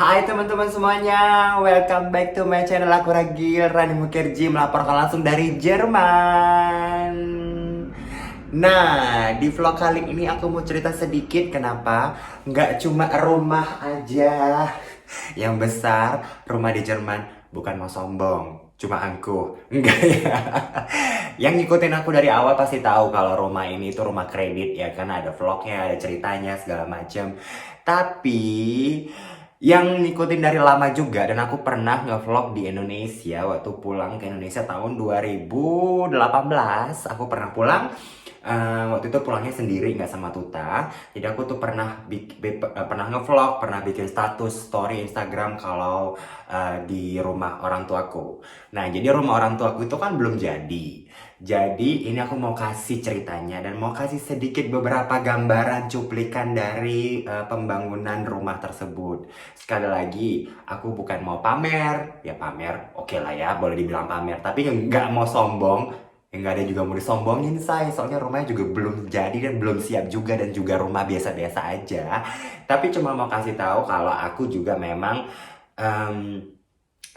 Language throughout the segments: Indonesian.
Hai teman-teman semuanya, welcome back to my channel. Aku Ragil, Rani Mukherjee melaporkan langsung dari Jerman. Nah, di vlog kali ini aku mau cerita sedikit kenapa nggak cuma rumah aja yang besar, rumah di Jerman. Bukan mau sombong, cuma angkuh. Enggak ya. Yang ngikutin aku dari awal pasti tahu kalau rumah ini itu rumah kredit ya, karena ada vlognya, ada ceritanya segala macam. Tapi yang ngikutin dari lama juga, dan aku pernah nge-vlog di Indonesia waktu pulang ke Indonesia tahun 2018. Aku pernah pulang, waktu itu pulangnya sendiri nggak sama Tuta. Jadi aku tuh pernah nge-vlog, pernah bikin status story Instagram kalau di rumah orang tuaku. Nah, jadi rumah orang tuaku itu kan belum jadi. Jadi ini aku mau kasih ceritanya dan mau kasih sedikit beberapa gambaran cuplikan dari pembangunan rumah tersebut. Sekali lagi, aku bukan mau pamer, ya pamer, oke lah ya, boleh dibilang pamer. Tapi nggak mau sombong, nggak ada juga mau disombongin saya. Soalnya rumahnya juga belum jadi dan belum siap juga, dan juga rumah biasa-biasa aja. Tapi cuma mau kasih tahu kalau aku juga memang em,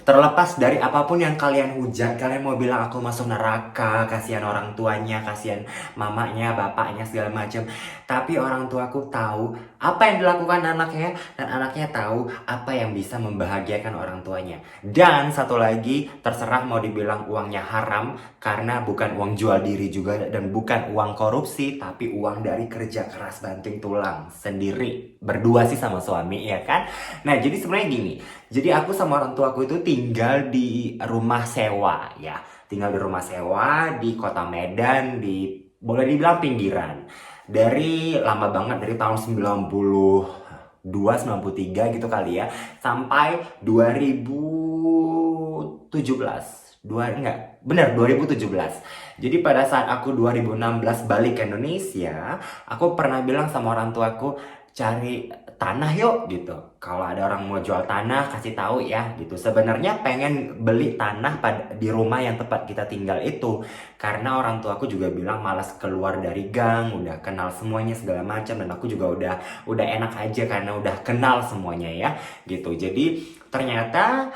terlepas dari apapun yang kalian hujat, kalian mau bilang aku masuk neraka, kasihan orang tuanya, kasihan mamanya, bapaknya, segala macam. Tapi orang tuaku tahu apa yang dilakukan anaknya, dan anaknya tahu apa yang bisa membahagiakan orang tuanya. Dan satu lagi, terserah mau dibilang uangnya haram, karena bukan uang jual diri juga, dan bukan uang korupsi, tapi uang dari kerja keras banting tulang sendiri. Berdua sih sama suami, ya kan? Nah, jadi sebenarnya gini. Jadi aku sama orang tuaku itu tinggal di rumah sewa ya. Tinggal di rumah sewa di kota Medan, di boleh dibilang pinggiran. Dari lama banget, dari tahun 92, 93 gitu kali ya. Sampai 2017. Enggak, bener 2017. Jadi pada saat aku 2016 balik ke Indonesia, aku pernah bilang sama orang tuaku, cari tanah yuk gitu. Kalau ada orang mau jual tanah, kasih tahu ya gitu. Sebenarnya pengen beli tanah di rumah yang tempat kita tinggal itu, karena orang tua aku juga bilang malas keluar dari gang, udah kenal semuanya segala macam, dan aku juga udah enak aja karena udah kenal semuanya ya gitu. Jadi ternyata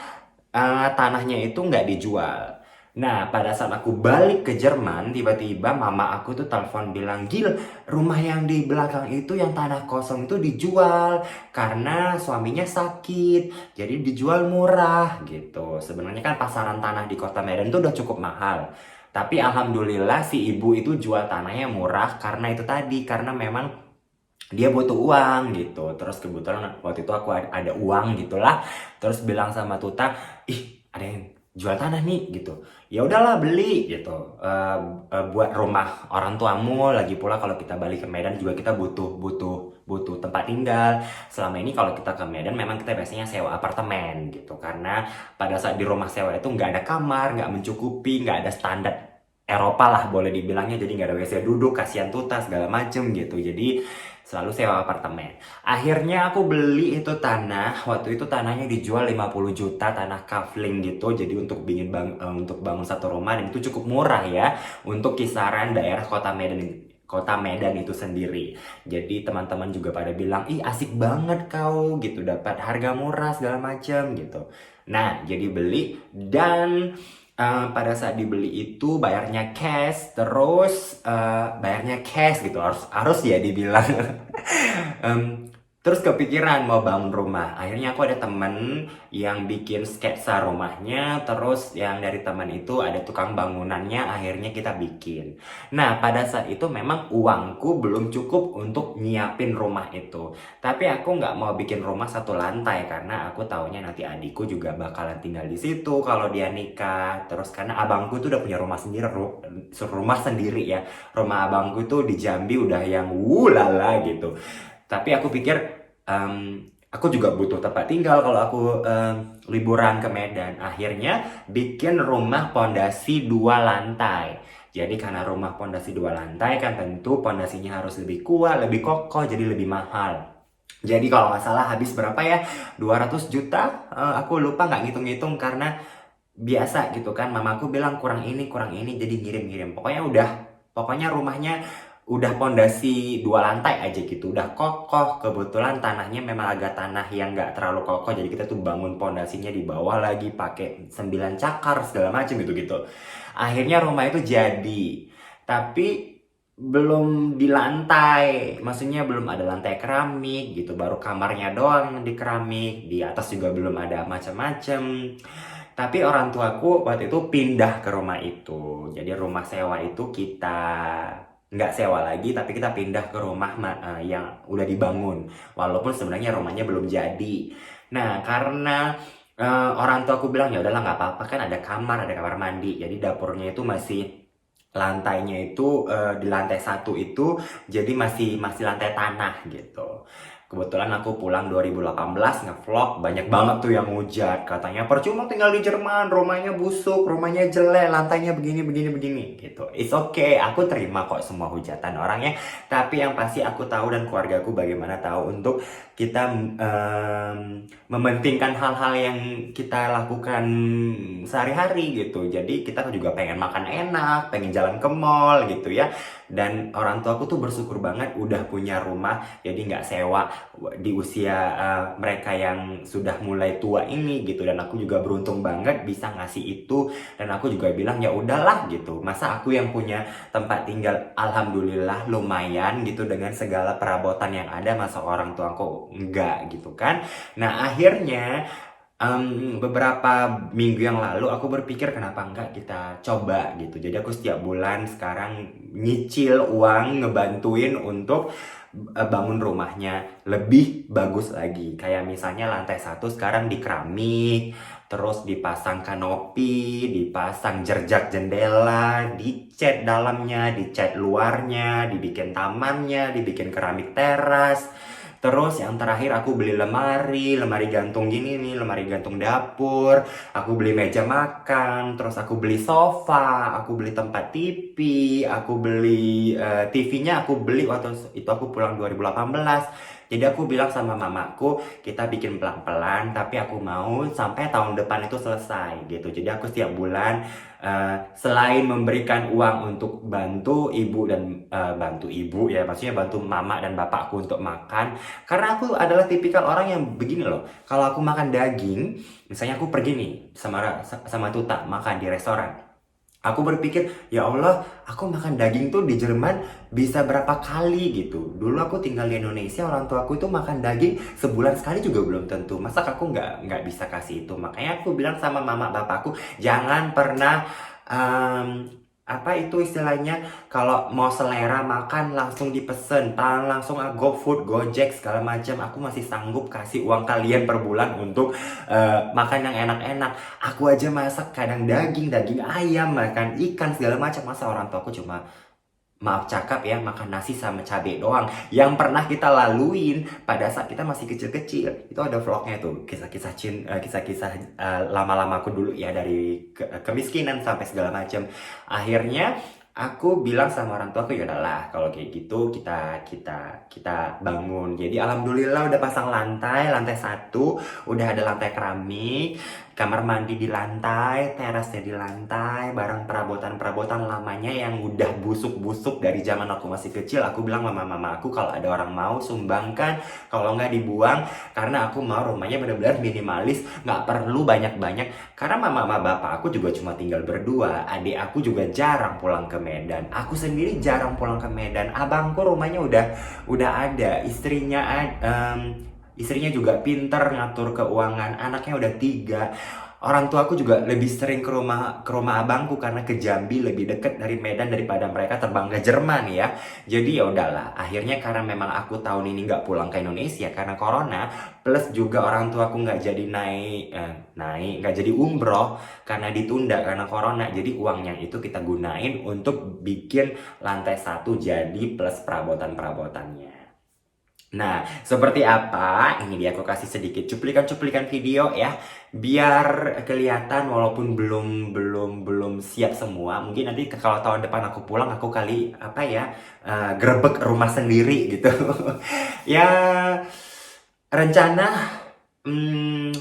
tanahnya itu nggak dijual. Nah, pada saat aku balik ke Jerman, tiba-tiba mama aku tuh telepon bilang, Gil, rumah yang di belakang itu, yang tanah kosong itu dijual karena suaminya sakit, jadi dijual murah gitu. Sebenarnya kan pasaran tanah di kota Medan itu udah cukup mahal. Tapi alhamdulillah si ibu itu jual tanahnya murah karena itu tadi, karena memang dia butuh uang gitu. Terus kebetulan waktu itu aku ada uang gitulah. Terus bilang sama Tuta, ih ada yang jual tanah nih gitu. Ya udahlah beli gitu. Buat rumah orang tuamu. Lagi pula kalau kita balik ke Medan juga kita butuh tempat tinggal. Selama ini kalau kita ke Medan memang kita biasanya sewa apartemen gitu. Karena pada saat di rumah sewa itu nggak ada kamar, nggak mencukupi, nggak ada standar Eropa lah boleh dibilangnya. Jadi nggak ada WC duduk, kasihan Tuta segala macem gitu. Jadi selalu sewa apartemen. Akhirnya aku beli itu tanah. Waktu itu tanahnya dijual 50 juta, tanah kafling gitu. Jadi untuk bangun satu rumah, dan itu cukup murah ya untuk kisaran daerah Kota Medan itu sendiri. Jadi teman-teman juga pada bilang, ih asik banget kau gitu, dapat harga murah segala macam gitu. Nah, jadi beli, dan pada saat dibeli itu bayarnya cash, terus bayarnya cash gitu, harus ya dibilang. Em, Terus kepikiran mau bangun rumah. Akhirnya aku ada temen yang bikin sketsa rumahnya, terus yang dari teman itu ada tukang bangunannya, akhirnya kita bikin. Nah, pada saat itu memang uangku belum cukup untuk nyiapin rumah itu. Tapi aku nggak mau bikin rumah satu lantai, karena aku taunya nanti adikku juga bakalan tinggal di situ kalau dia nikah. Terus karena abangku itu udah punya rumah sendiri ya. Rumah abangku itu di Jambi udah yang wulala gitu. Tapi aku pikir aku juga butuh tempat tinggal kalau aku liburan ke Medan. Akhirnya bikin rumah pondasi 2 lantai. Jadi karena rumah pondasi 2 lantai kan tentu pondasinya harus lebih kuat, lebih kokoh, jadi lebih mahal. Jadi kalau nggak salah habis berapa ya? 200 juta? Aku lupa, nggak ngitung-ngitung karena biasa gitu kan. Mamaku bilang kurang ini, jadi ngirim-ngirim. Pokoknya rumahnya udah pondasi 2 lantai aja gitu, udah kokoh. Kebetulan tanahnya memang agak tanah yang nggak terlalu kokoh, jadi kita tuh bangun pondasinya di bawah lagi pakai 9 cakar segala macam gitu-gitu. Akhirnya rumah itu jadi, tapi belum di lantai, maksudnya belum ada lantai keramik gitu, baru kamarnya doang yang di keramik, di atas juga belum ada macam-macam. Tapi orang tuaku waktu itu pindah ke rumah itu. Jadi rumah sewa itu kita nggak sewa lagi, tapi kita pindah ke rumah yang udah dibangun. Walaupun sebenarnya rumahnya belum jadi. Nah, karena orang tuaku bilang ya udahlah nggak apa-apa, kan ada kamar mandi. Jadi dapurnya itu masih lantainya itu di lantai 1 itu jadi masih masih lantai tanah gitu. Kebetulan aku pulang 2018 ngevlog, banyak banget tuh yang hujat. Katanya percuma tinggal di Jerman, rumahnya busuk, rumahnya jelek, lantainya begini, begini, begini gitu. It's okay, aku terima kok semua hujatan orangnya. Tapi yang pasti aku tahu dan keluarga aku bagaimana tahu untuk kita mementingkan hal-hal yang kita lakukan sehari-hari gitu. Jadi kita juga pengen makan enak, pengen jalan ke mall gitu ya. Dan orang tua aku tuh bersyukur banget udah punya rumah, jadi nggak sewa di usia mereka yang sudah mulai tua ini gitu. Dan aku juga beruntung banget bisa ngasih itu, dan aku juga bilang ya udahlah gitu, masa aku yang punya tempat tinggal alhamdulillah lumayan gitu dengan segala perabotan yang ada, masa orang tua aku enggak gitu kan. Nah akhirnya beberapa minggu yang lalu aku berpikir kenapa enggak kita coba gitu. Jadi aku setiap bulan sekarang nyicil uang ngebantuin untuk bangun rumahnya lebih bagus lagi. Kayak misalnya lantai 1 sekarang di keramik, terus dipasang kanopi, dipasang jerjak jendela, dicat dalamnya, dicat luarnya, dibikin tamannya, dibikin keramik teras. Terus yang terakhir aku beli lemari gantung gini nih, lemari gantung dapur. Aku beli meja makan, terus aku beli sofa, aku beli tempat TV, aku beli TV-nya aku beli waktu itu aku pulang 2018. Jadi aku bilang sama mamaku, kita bikin pelan-pelan, tapi aku mau sampai tahun depan itu selesai gitu. Jadi aku setiap bulan selain memberikan uang untuk bantu ibu dan bantu ibu ya, maksudnya bantu mama dan bapakku untuk makan. Karena aku adalah tipikal orang yang begini loh. Kalau aku makan daging, misalnya aku pergi nih sama Tuta makan di restoran. Aku berpikir, ya Allah, aku makan daging tuh di Jerman bisa berapa kali gitu. Dulu aku tinggal di Indonesia, orang tua aku itu makan daging sebulan sekali juga belum tentu. Masa aku nggak bisa kasih itu? Makanya aku bilang sama mama bapakku, jangan pernah apa itu istilahnya, kalau mau selera makan langsung dipesen, langsung GoFood, Gojek segala macam. Aku masih sanggup kasih uang kalian per bulan untuk makan yang enak-enak. Aku aja masak kadang daging ayam, makan ikan segala macam. Masa orang tua aku cuma, maaf cakap ya, makan nasi sama cabai doang. Yang pernah kita laluin pada saat kita masih kecil-kecil. Itu ada vlognya tuh, kisah-kisah lama-lama aku dulu ya, dari kemiskinan sampai segala macam. Akhirnya aku bilang sama orang tua aku, ya udahlah kalau kayak gitu kita bangun. Jadi alhamdulillah udah pasang lantai 1, udah ada lantai keramik, kamar mandi di lantai, terasnya di lantai, barang perabotan lamanya yang udah busuk-busuk dari zaman aku masih kecil. Aku bilang sama mama aku, kalau ada orang mau sumbangkan, kalau nggak dibuang, karena aku mau rumahnya benar-benar minimalis, nggak perlu banyak-banyak. Karena mama bapak aku juga cuma tinggal berdua, adik aku juga jarang pulang ke Medan, aku sendiri jarang pulang ke Medan. Abangku rumahnya udah ada, istrinya juga pinter ngatur keuangan, anaknya udah 3. Orang tua aku juga lebih sering ke rumah abangku karena ke Jambi lebih deket dari Medan daripada mereka terbang ke Jerman ya. Jadi ya udahlah, akhirnya karena memang aku tahun ini nggak pulang ke Indonesia karena corona, plus juga orang tua aku nggak jadi nggak jadi umroh karena ditunda karena corona. Jadi uangnya itu kita gunain untuk bikin lantai 1 jadi plus perabotan-perabotannya. Nah, seperti apa? Ini dia aku kasih sedikit cuplikan-cuplikan video ya, biar kelihatan walaupun belum siap semua. Mungkin nanti kalau tahun depan aku pulang, aku kali apa ya, grebek rumah sendiri gitu. Ya, rencana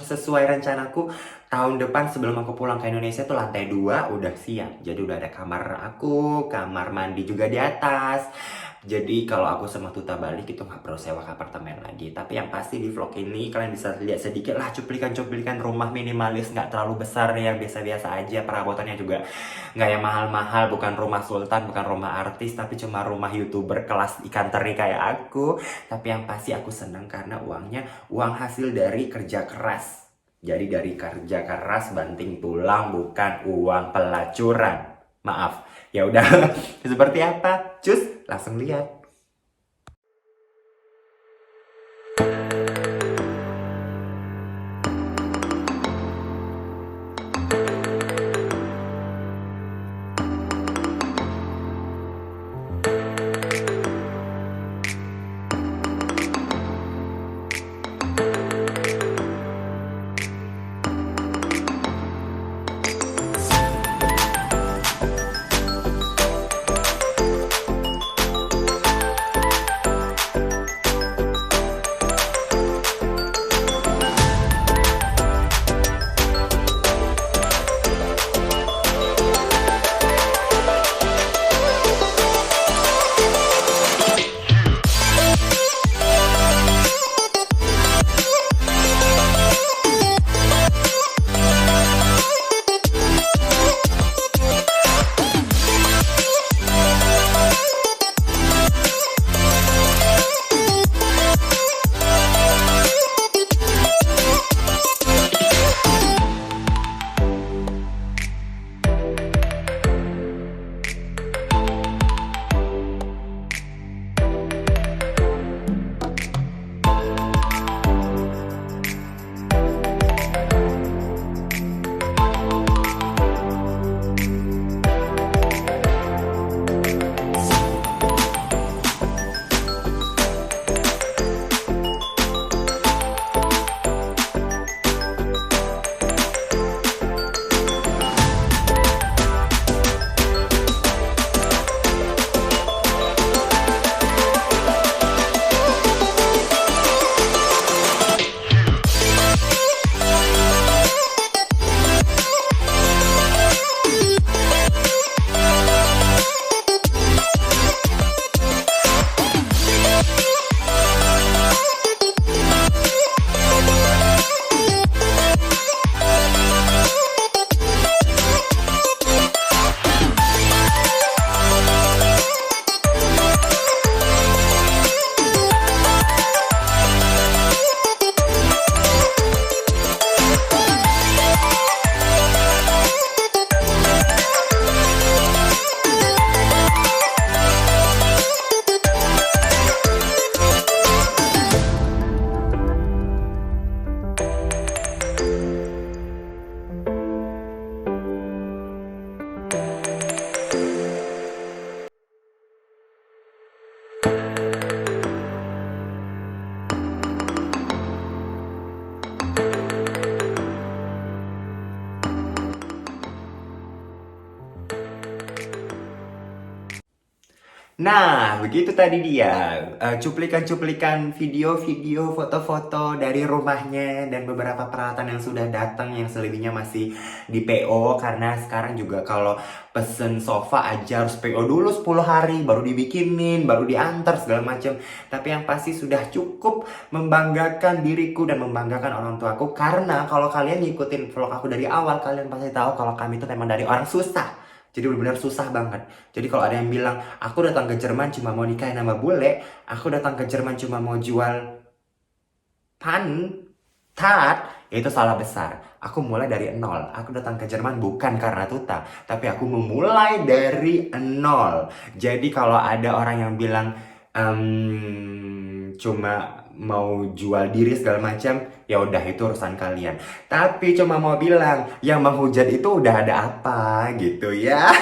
sesuai rencanaku tahun depan sebelum aku pulang ke Indonesia tuh lantai 2 udah siap. Jadi udah ada kamar aku, kamar mandi juga di atas. Jadi kalau aku sama Tuta balik itu nggak perlu sewa apartemen lagi. Tapi yang pasti di vlog ini kalian bisa lihat sedikit lah cuplikan-cuplikan rumah minimalis, nggak terlalu besar yang biasa-biasa aja. Perabotannya juga nggak yang mahal-mahal, bukan rumah sultan, bukan rumah artis, tapi cuma rumah YouTuber kelas ikan teri kayak aku. Tapi yang pasti aku seneng karena uangnya uang hasil dari kerja keras. Jadi dari kerja keras banting tulang, bukan uang pelacuran. Maaf. Ya udah, seperti apa? Cus, langsung lihat. Nah, begitu tadi dia cuplikan-cuplikan video-video, foto-foto dari rumahnya dan beberapa peralatan yang sudah datang, yang selebihnya masih di PO karena sekarang juga kalau pesen sofa aja harus PO dulu 10 hari baru dibikinin, baru diantar segala macam. Tapi yang pasti sudah cukup membanggakan diriku dan membanggakan orang tuaku karena kalau kalian ngikutin vlog aku dari awal, kalian pasti tahu kalau kami itu memang dari orang susah. Jadi benar-benar susah banget. Jadi kalau ada yang bilang, aku datang ke Jerman cuma mau nikahin sama bule, aku datang ke Jerman cuma mau jual pantat, ya itu salah besar. Aku mulai dari nol. Aku datang ke Jerman bukan karena Tuta, tapi aku memulai dari nol. Jadi kalau ada orang yang bilang, cuma mau jual diri segala macam, ya udah itu urusan kalian. Tapi cuma mau bilang yang menghujat itu udah ada apa gitu ya.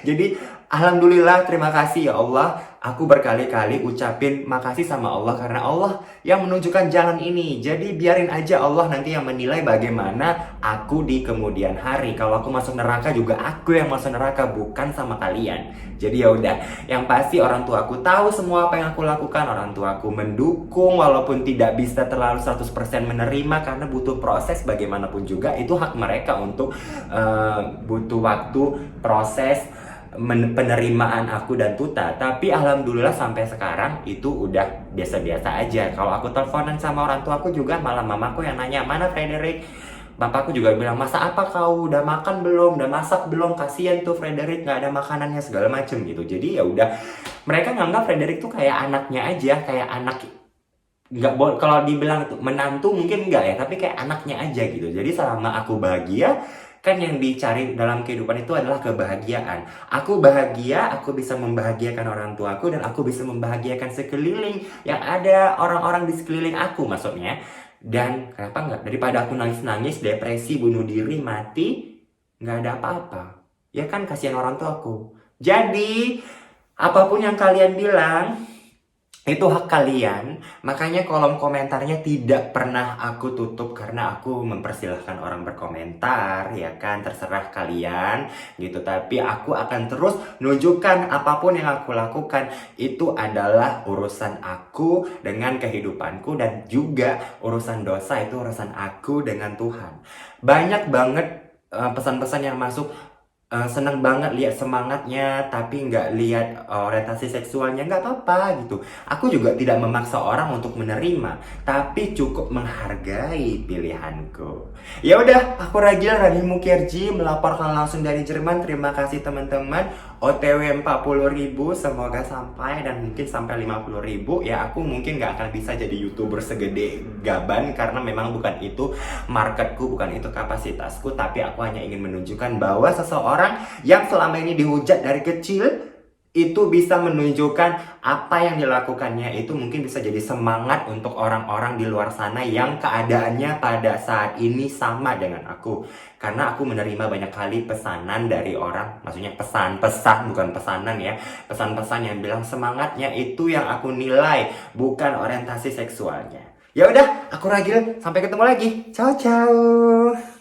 Jadi Alhamdulillah, terima kasih ya Allah. Aku berkali-kali ucapin makasih sama Allah karena Allah yang menunjukkan jalan ini. Jadi biarin aja Allah nanti yang menilai bagaimana aku di kemudian hari. Kalau aku masuk neraka juga aku yang masuk neraka, bukan sama kalian. Jadi ya udah, yang pasti orang tua aku tahu semua apa yang aku lakukan. Orang tua aku mendukung walaupun tidak bisa terlalu 100% menerima karena butuh proses bagaimanapun juga. Itu hak mereka untuk butuh waktu, proses penerimaan aku dan Tuta. Tapi alhamdulillah sampai sekarang itu udah biasa-biasa aja. Kalau aku teleponan sama orang tua aku juga, malah mamaku yang nanya, mana Frederick? Bapakku juga bilang, masa apa kau? Udah makan belum? Udah masak belum? Kasian tuh Frederick, nggak ada makanannya segala macem gitu. Jadi ya udah, mereka nganggap Frederick tuh kayak anaknya aja, kayak anak, nggak boleh kalau dibilang itu menantu mungkin enggak ya, tapi kayak anaknya aja gitu. Jadi selama aku bahagia, kan yang dicari dalam kehidupan itu adalah kebahagiaan. Aku bahagia, aku bisa membahagiakan orang tuaku dan aku bisa membahagiakan sekeliling yang ada, orang-orang di sekeliling aku maksudnya. Dan kenapa enggak, daripada aku nangis-nangis, depresi, bunuh diri, mati, nggak ada apa-apa. Ya kan, kasihan orang tuaku. Jadi apapun yang kalian bilang itu hak kalian. Makanya kolom komentarnya tidak pernah aku tutup karena aku mempersilahkan orang berkomentar, ya kan, terserah kalian gitu. Tapi aku akan terus nunjukkan apapun yang aku lakukan itu adalah urusan aku dengan kehidupanku, dan juga urusan dosa itu urusan aku dengan Tuhan. Banyak banget pesan-pesan yang masuk. Seneng banget lihat semangatnya, tapi nggak lihat orientasi seksualnya. Nggak apa-apa gitu. Aku juga tidak memaksa orang untuk menerima, tapi cukup menghargai pilihanku. Ya udah, aku Ragil Rani Mukherjee melaporkan langsung dari Jerman. Terima kasih teman-teman. OTW 40.000, semoga sampai, dan mungkin sampai 50.000. Ya aku mungkin nggak akan bisa jadi YouTuber segede Gaban karena memang bukan itu marketku, bukan itu kapasitasku. Tapi aku hanya ingin menunjukkan bahwa seseorang yang selama ini dihujat dari kecil itu bisa menunjukkan apa yang dilakukannya itu mungkin bisa jadi semangat untuk orang-orang di luar sana yang keadaannya pada saat ini sama dengan aku. Karena aku menerima banyak kali pesanan dari orang, maksudnya pesan-pesan, bukan pesanan ya, pesan-pesan yang bilang semangatnya itu yang aku nilai, bukan orientasi seksualnya. Ya udah, aku Ragil, sampai ketemu lagi. Ciao ciao.